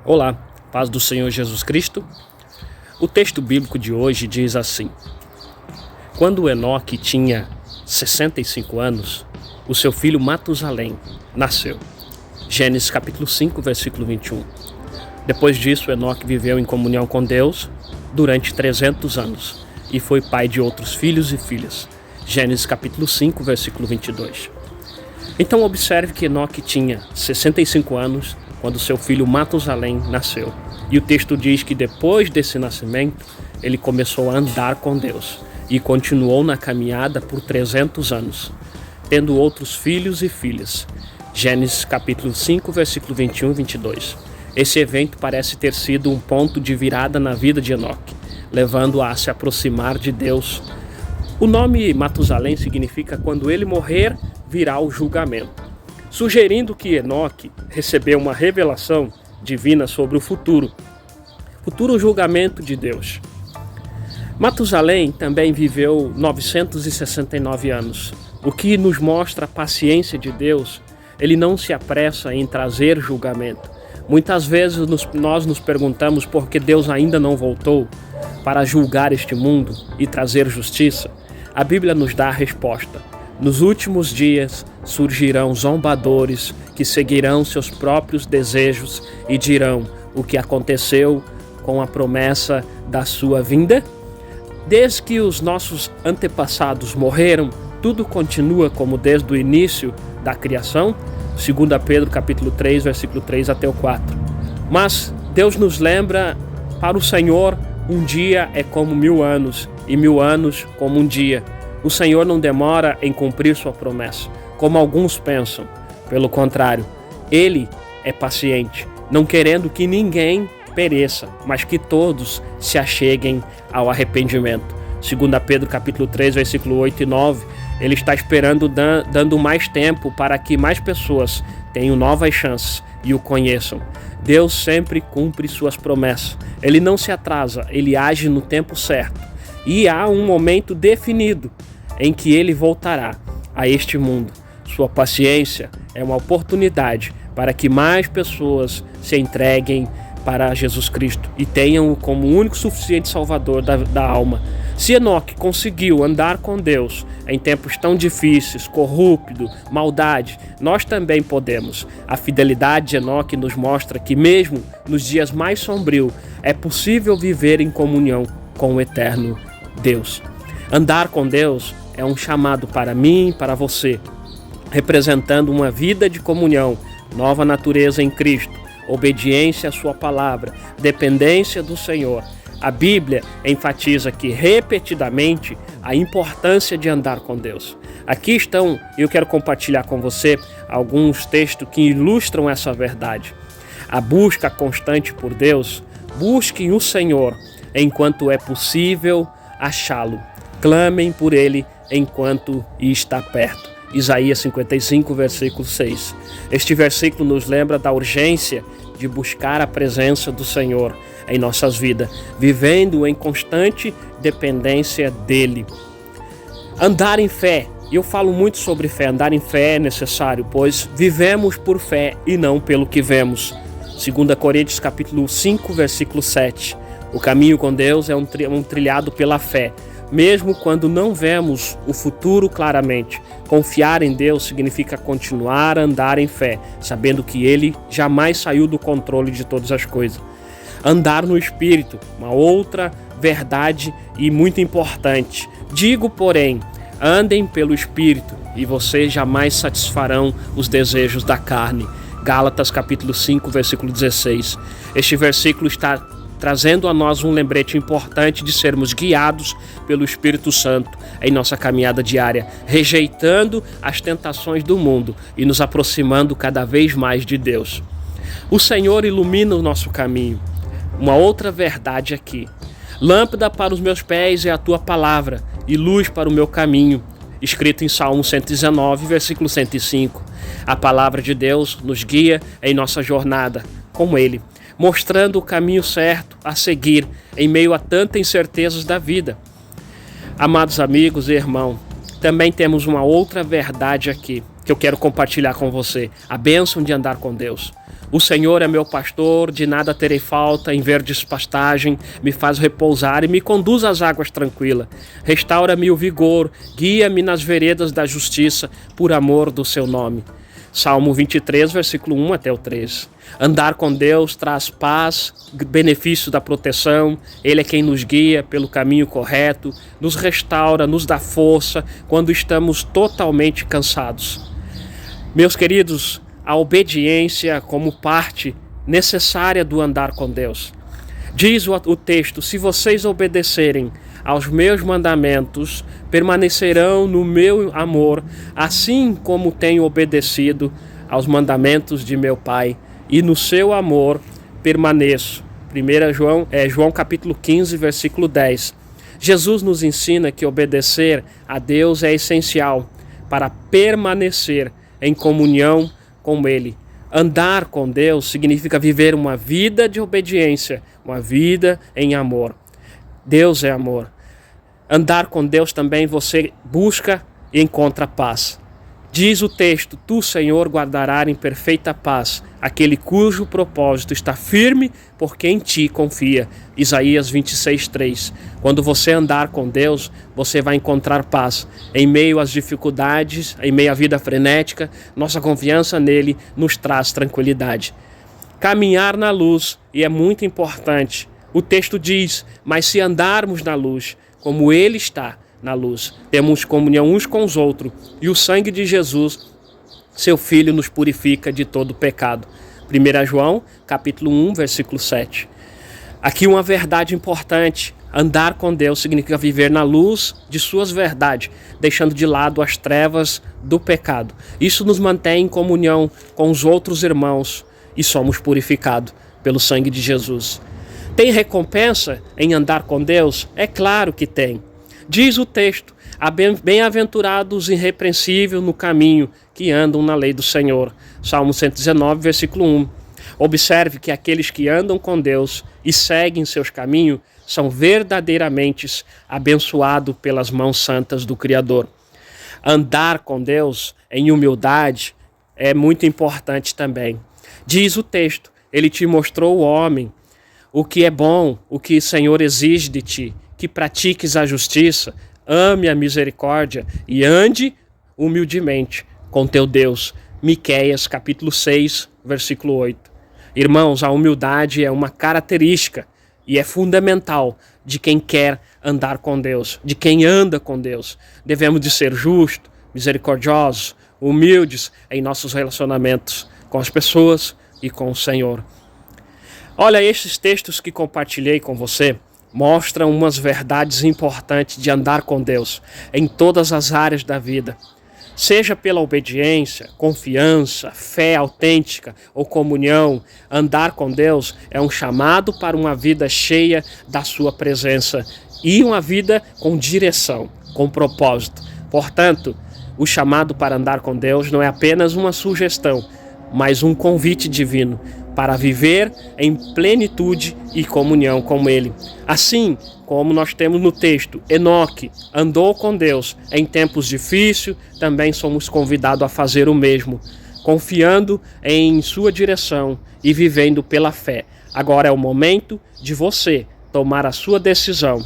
Olá, paz do Senhor Jesus Cristo. O texto bíblico de hoje diz assim: quando Enoque tinha 65 anos, o seu filho Matusalém nasceu. Gênesis capítulo 5, versículo 21. Depois disso, Enoque viveu em comunhão com Deus durante 300 anos e foi pai de outros filhos e filhas. Gênesis capítulo 5, versículo 22. Então observe que Enoque tinha 65 anos quando seu filho Matusalém nasceu. E o texto diz que depois desse nascimento, ele começou a andar com Deus e continuou na caminhada por 300 anos, tendo outros filhos e filhas. Gênesis capítulo 5, versículo 21 e 22. Esse evento parece ter sido um ponto de virada na vida de Enoque, levando-o a se aproximar de Deus. O nome Matusalém significa quando ele morrer, virá o julgamento, sugerindo que Enoque recebeu uma revelação divina sobre o futuro julgamento de Deus. Matusalém também viveu 969 anos, o que nos mostra a paciência de Deus. Ele não se apressa em trazer julgamento. Muitas vezes nós nos perguntamos por que Deus ainda não voltou para julgar este mundo e trazer justiça. A Bíblia nos dá a resposta. Nos últimos dias surgirão zombadores que seguirão seus próprios desejos e dirão o que aconteceu com a promessa da sua vinda. Desde que os nossos antepassados morreram, tudo continua como desde o início da criação. 2 Pedro capítulo 3, versículo 3 até o 4. Mas Deus nos lembra, para o Senhor, um dia é como 1000 anos, e 1000 anos como um dia. O Senhor não demora em cumprir sua promessa, como alguns pensam. Pelo contrário, Ele é paciente, não querendo que ninguém pereça, mas que todos se acheguem ao arrependimento. 2 Pedro capítulo 3, versículo 8 e 9, Ele está esperando, dando mais tempo para que mais pessoas tenham novas chances e o conheçam. Deus sempre cumpre suas promessas. Ele não se atrasa, Ele age no tempo certo. E há um momento definido em que Ele voltará a este mundo. Sua paciência é uma oportunidade para que mais pessoas se entreguem para Jesus Cristo e tenham-o como o único suficiente salvador da alma. Se Enoque conseguiu andar com Deus em tempos tão difíceis, corrupto, maldade, nós também podemos. A fidelidade de Enoque nos mostra que mesmo nos dias mais sombrios é possível viver em comunhão com o eterno Deus. Andar com Deus é um chamado para mim e para você, representando uma vida de comunhão, nova natureza em Cristo, obediência à sua palavra, dependência do Senhor. A Bíblia enfatiza aqui repetidamente a importância de andar com Deus. Aqui estão, eu quero compartilhar com você alguns textos que ilustram essa verdade. A busca constante por Deus, busquem o Senhor enquanto é possível achá-lo. Clamem por Ele enquanto está perto. Isaías 55, versículo 6. Este versículo nos lembra da urgência de buscar a presença do Senhor em nossas vidas, vivendo em constante dependência dEle. Andar em fé. Eu falo muito sobre fé. Andar em fé é necessário, pois vivemos por fé e não pelo que vemos. 2 Coríntios capítulo 5, versículo 7. O caminho com Deus é um trilhado pela fé. Mesmo quando não vemos o futuro claramente, confiar em Deus significa continuar a andar em fé, sabendo que Ele jamais saiu do controle de todas as coisas. Andar no Espírito, uma outra verdade e muito importante. Digo, porém, andem pelo Espírito e vocês jamais satisfarão os desejos da carne. Gálatas capítulo 5, versículo 16. Este versículo está trazendo a nós um lembrete importante de sermos guiados pelo Espírito Santo em nossa caminhada diária, rejeitando as tentações do mundo e nos aproximando cada vez mais de Deus. O Senhor ilumina o nosso caminho. Uma outra verdade aqui. Lâmpada para os meus pés é a tua palavra e luz para o meu caminho. Escrito em Salmo 119, versículo 105. A palavra de Deus nos guia em nossa jornada com Ele, mostrando o caminho certo a seguir em meio a tantas incertezas da vida. Amados amigos e irmãos, também temos uma outra verdade aqui. que eu quero compartilhar com você. A bênção de andar com Deus. O Senhor é meu pastor, de nada terei falta, em verdes pastagem me faz repousar e me conduz às águas tranquilas. Restaura-me o vigor, guia-me nas veredas da justiça, por amor do seu nome. Salmo 23, versículo 1 até o 3. Andar com Deus traz paz, benefício da proteção. Ele é quem nos guia pelo caminho correto, nos restaura, nos dá força quando estamos totalmente cansados. Meus queridos, a obediência como parte necessária do andar com Deus. Diz o texto: se vocês obedecerem aos meus mandamentos, permanecerão no meu amor, assim como tenho obedecido aos mandamentos de meu Pai, e no seu amor permaneço. 1 João capítulo 15, versículo 10. Jesus nos ensina que obedecer a Deus é essencial para permanecer em comunhão com Ele. Andar com Deus significa viver uma vida de obediência, uma vida em amor. Deus é amor. Andar com Deus também você busca e encontra paz. Diz o texto: tu, Senhor, guardarás em perfeita paz aquele cujo propósito está firme, porque em ti confia. Isaías 26:3. Quando você andar com Deus, você vai encontrar paz. Em meio às dificuldades, em meio à vida frenética, nossa confiança nele nos traz tranquilidade. Caminhar na luz, e é muito importante. O texto diz: mas se andarmos na luz, como ele está na luz, temos comunhão uns com os outros, e o sangue de Jesus, seu Filho, nos purifica de todo pecado. 1 João, capítulo 1, versículo 7. Aqui uma verdade importante: andar com Deus significa viver na luz de suas verdades, deixando de lado as trevas do pecado. Isso nos mantém em comunhão com os outros irmãos e somos purificados pelo sangue de Jesus. Tem recompensa em andar com Deus? É claro que tem. Diz o texto: bem-aventurados irrepreensíveis no caminho, que andam na lei do Senhor. Salmo 119, versículo 1. Observe que aqueles que andam com Deus e seguem seus caminhos são verdadeiramente abençoados pelas mãos santas do Criador. Andar com Deus em humildade é muito importante também. Diz o texto: ele te mostrou, o homem, o que é bom, o que o Senhor exige de ti, que pratiques a justiça, ame a misericórdia e ande humildemente com teu Deus. Miqueias capítulo 6, versículo 8. Irmãos, a humildade é uma característica e é fundamental de quem quer andar com Deus, de quem anda com Deus. Devemos de ser justos, misericordiosos, humildes em nossos relacionamentos com as pessoas e com o Senhor. Olha, esses textos que compartilhei com você mostram umas verdades importantes de andar com Deus em todas as áreas da vida. Seja pela obediência, confiança, fé autêntica ou comunhão, andar com Deus é um chamado para uma vida cheia da sua presença e uma vida com direção, com propósito. Portanto, o chamado para andar com Deus não é apenas uma sugestão, mas um convite divino para viver em plenitude e comunhão com Ele. Assim como nós temos no texto, Enoque andou com Deus em tempos difíceis, também somos convidados a fazer o mesmo, confiando em sua direção e vivendo pela fé. Agora é o momento de você tomar a sua decisão.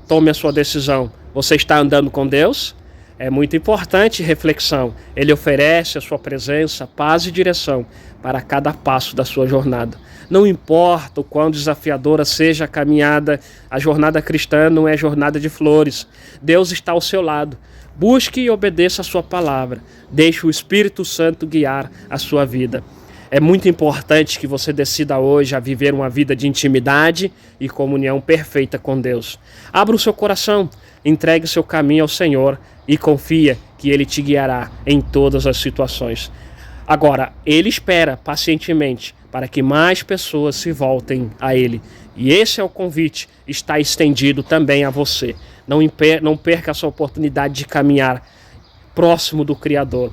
Tome a sua decisão. Você está andando com Deus? É muito importante reflexão. Ele oferece a sua presença, paz e direção para cada passo da sua jornada. Não importa o quão desafiadora seja a caminhada, a jornada cristã não é jornada de flores. Deus está ao seu lado. Busque e obedeça a sua palavra. Deixe o Espírito Santo guiar a sua vida. É muito importante que você decida hoje a viver uma vida de intimidade e comunhão perfeita com Deus. Abra o seu coração, entregue o seu caminho ao Senhor e confia que Ele te guiará em todas as situações. Agora, Ele espera pacientemente para que mais pessoas se voltem a Ele. E esse é o convite, está estendido também a você. Não perca essa oportunidade de caminhar próximo do Criador.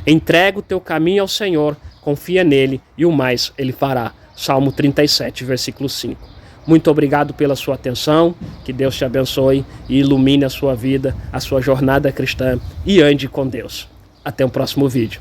Entrega o teu caminho ao Senhor, confia nele e o mais Ele fará. Salmo 37, versículo 5. Muito obrigado pela sua atenção, que Deus te abençoe e ilumine a sua vida, a sua jornada cristã e ande com Deus. Até o próximo vídeo.